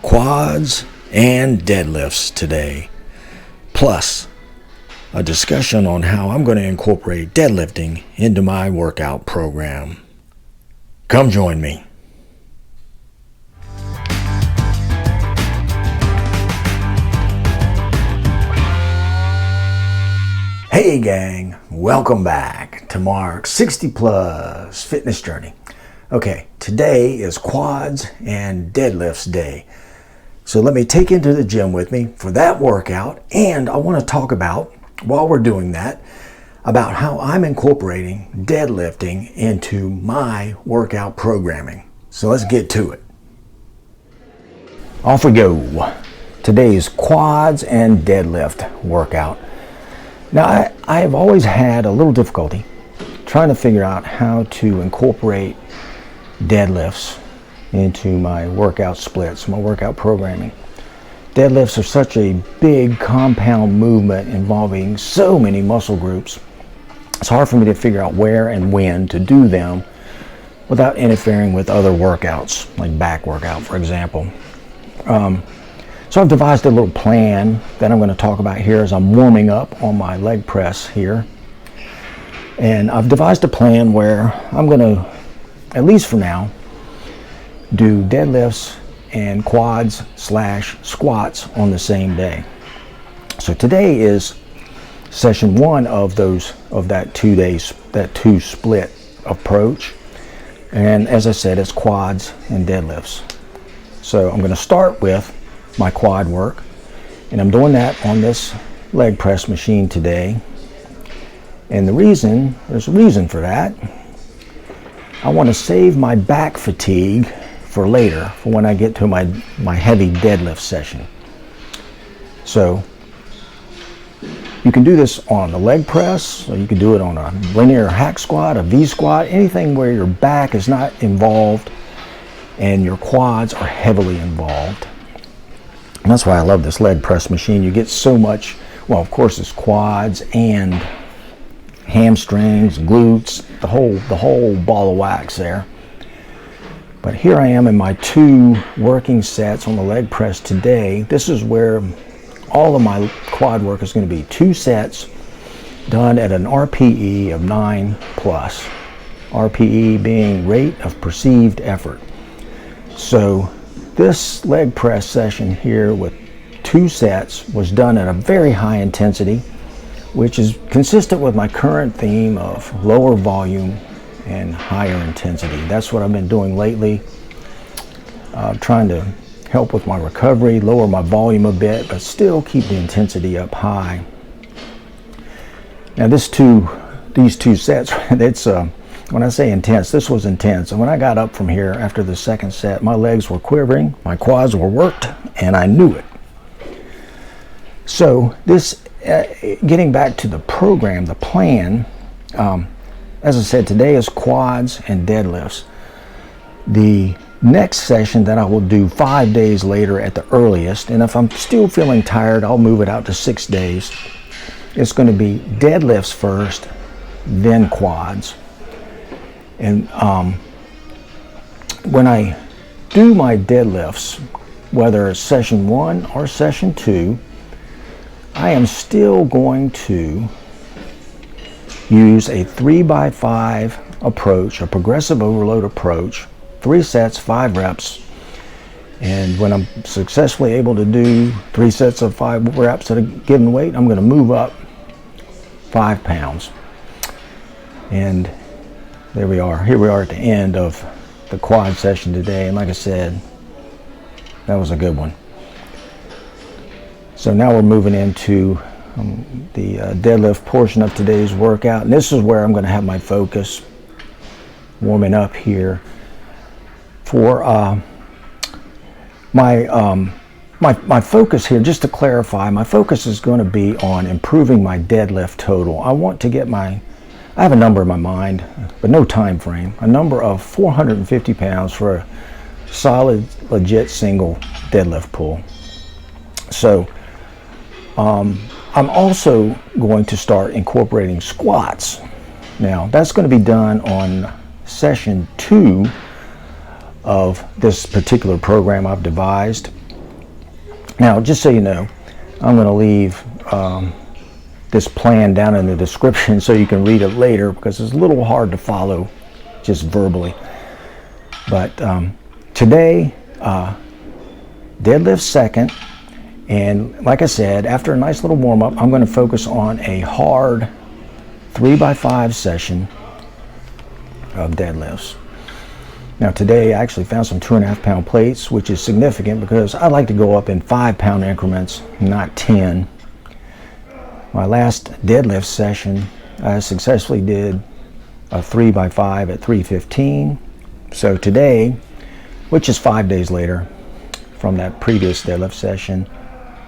quads and deadlifts today, plus a discussion on how I'm going to incorporate deadlifting into my workout program. Come join me. Hey gang, welcome back to Mark's 60 plus fitness journey. Okay, today is quads and deadlifts day. So let me take you into the gym with me for that workout, and I want to talk about, while we're doing that, about how I'm incorporating deadlifting into my workout programming. So let's get to it. Off we go. Today's quads and deadlift workout. Now I have always had a little difficulty trying to figure out how to incorporate deadlifts into my workout splits, my workout programming. Deadlifts are such a big compound movement involving so many muscle groups. It's hard for me to figure out where and when to do them without interfering with other workouts, like back workout, for example. So I've devised a little plan that I'm going to talk about here as I'm warming up on my leg press here. And I've devised a plan where I'm going to, at least for now, do deadlifts and quads / squats on the same day. So today is session one of that 2 days, that two split approach. And as I said, it's quads and deadlifts. So I'm going to start with my quad work, and I'm doing that on this leg press machine today. And there's a reason for that. I want to save my back fatigue for later, for when I get to my heavy deadlift session. So you can do this on the leg press, or you can do it on a linear hack squat, a V squat, anything where your back is not involved and your quads are heavily involved. And that's why I love this leg press machine. You get so much, well, of course it's quads and hamstrings, glutes, the whole ball of wax there. But here I am in my 2 working sets on the leg press today. This is where all of my quad work is going to be 2 sets done at an RPE of 9 plus. RPE being rate of perceived effort. So this leg press session here with 2 sets was done at a very high intensity, which is consistent with my current theme of lower volume and higher intensity. That's what I've been doing lately, trying to help with my recovery, lower my volume a bit, but still keep the intensity up high. Now these two sets, it's when I say intense, this was intense. And when I got up from here after the second set, my legs were quivering, my quads were worked, and I knew it. So this, getting back to the program, the plan, as I said, today is quads and deadlifts. The next session that I will do 5 days later at the earliest, and if I'm still feeling tired, I'll move it out to 6 days. It's going to be deadlifts first, then quads. And when I do my deadlifts, whether it's session 1 or session 2, I am still going to use a 3x5 approach, a progressive overload approach, 3 sets, 5 reps. And when I'm successfully able to do 3 sets of 5 reps at a given weight, I'm going to move up 5 pounds. And there we are. Here we are at the end of the quad session today. And like I said, that was a good one. So now we're moving into the deadlift portion of today's workout, and this is where I'm going to have my focus, warming up here for my focus here. Just to clarify, my focus is going to be on improving my deadlift total. I want to get I have a number in my mind, but no time frame, a number of 450 pounds for a solid, legit single deadlift pull. So I'm also going to start incorporating squats. Now that's going to be done on session 2 of this particular program I've devised. Now, just so you know, I'm going to leave this plan down in the description so you can read it later, because it's a little hard to follow just verbally. But today, deadlift second, and like I said, after a nice little warm-up, I'm going to focus on a hard 3x5 session of deadlifts. Now today I actually found some 2.5 pound plates, which is significant because I like to go up in 5 pound increments, not 10. My last deadlift session, I successfully did a 3x5 at 315. So today, which is 5 days later from that previous deadlift session,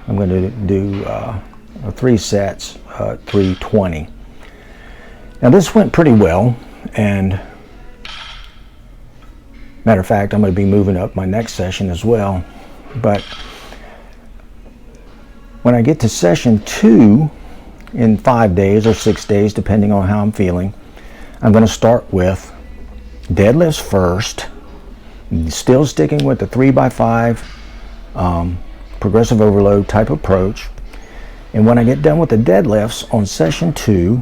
I'm going to do 3 sets, 320. Now this went pretty well, and matter of fact, I'm going to be moving up my next session as well. But when I get to session 2 in 5 days or 6 days, depending on how I'm feeling, I'm going to start with deadlifts first, still sticking with the 3x5 progressive overload type approach. And when I get done with the deadlifts on session 2,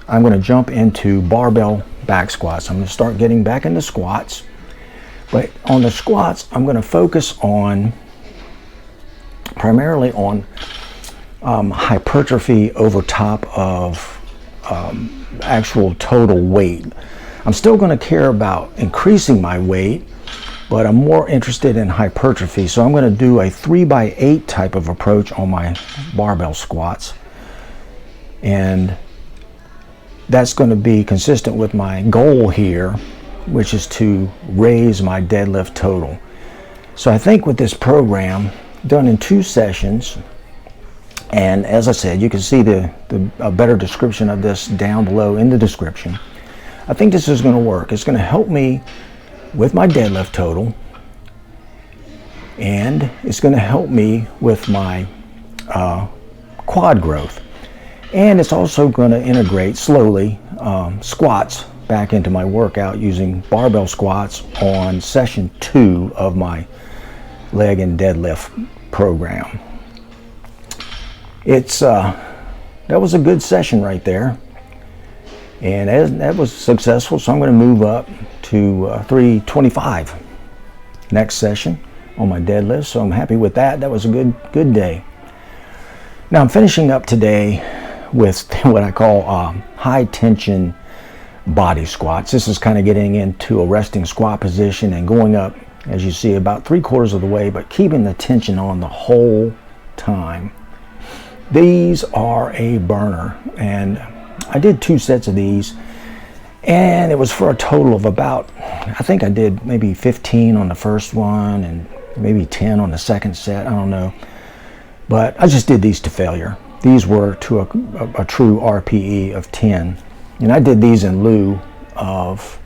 I'm going to jump into barbell back squats. I'm going to start getting back into squats. But on the squats, I'm going to focus on primarily on hypertrophy over top of actual total weight. I'm still going to care about increasing my weight, but I'm more interested in hypertrophy. So I'm going to do a 3x8 type of approach on my barbell squats. And that's going to be consistent with my goal here, which is to raise my deadlift total. So I think with this program done in 2 sessions, and as I said, you can see a better description of this down below in the description. I think this is going to work. It's going to help me with my deadlift total, and it's going to help me with my quad growth. And it's also going to integrate slowly squats back into my workout using barbell squats on session 2 of my leg and deadlift program. That was a good session right there, and that was successful. So I'm going to move up to 325 next session on my deadlift. So I'm happy with that. That was a good day. Now I'm finishing up today with what I call high tension body squats. This is kind of getting into a resting squat position and going up, as you see, about 3/4 of the way, but keeping the tension on the whole time. These are a burner, and I did 2 sets of these, and it was for a total of about, I think I did maybe 15 on the first one and maybe 10 on the second set, I don't know. But I just did these to failure. These were to a true RPE of 10. And I did these in lieu of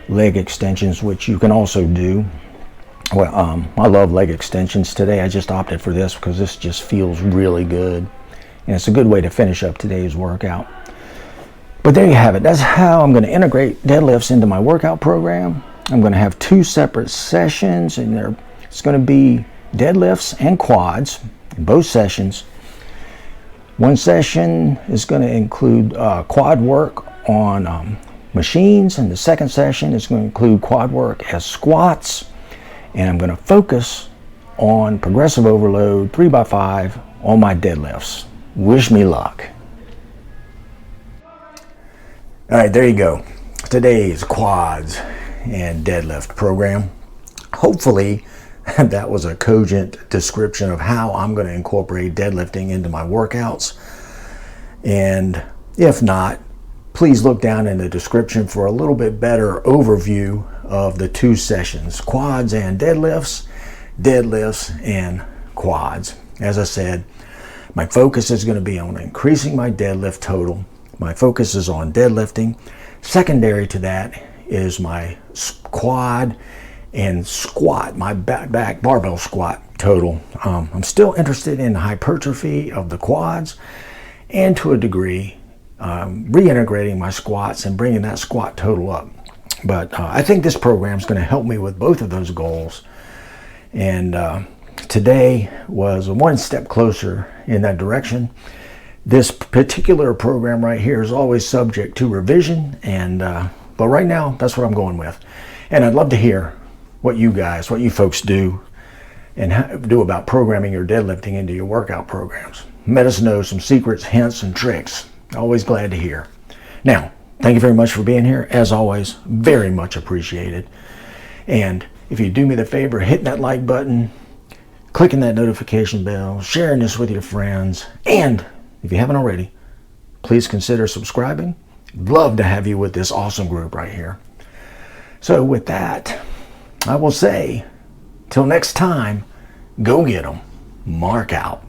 leg extensions, which you can also do. Well, I love leg extensions. Today I just opted for this because this just feels really good. And it's a good way to finish up today's workout. But there you have it. That's how I'm going to integrate deadlifts into my workout program. I'm going to have 2 separate sessions, and it's going to be deadlifts and quads in both sessions. One session is going to include quad work on machines, and the second session is going to include quad work as squats. And I'm going to focus on progressive overload 3x5 on my deadlifts. Wish me luck. All right, there you go. Today's quads and deadlift program. Hopefully that was a cogent description of how I'm going to incorporate deadlifting into my workouts. And if not, please look down in the description for a little bit better overview of the 2 sessions, quads and deadlifts, deadlifts and quads. As I said, my focus is going to be on increasing my deadlift total. My focus is on deadlifting. Secondary to that is my quad and squat, my back barbell squat total. I'm still interested in hypertrophy of the quads, and to a degree reintegrating my squats and bringing that squat total up. But I think this program is going to help me with both of those goals. And today was one step closer in that direction. This particular program right here is always subject to revision, and but right now that's what I'm going with. And I'd love to hear what you folks do and do about programming your deadlifting into your workout programs. Let us know some secrets, hints, and tricks. Always glad to hear. Now, thank you very much for being here. As always, very much appreciated. And if you do me the favor, hitting that like button, clicking that notification bell, sharing this with your friends, and if you haven't already, please consider subscribing. Love to have you with this awesome group right here. So with that, I will say, till next time, go get 'em. Mark out.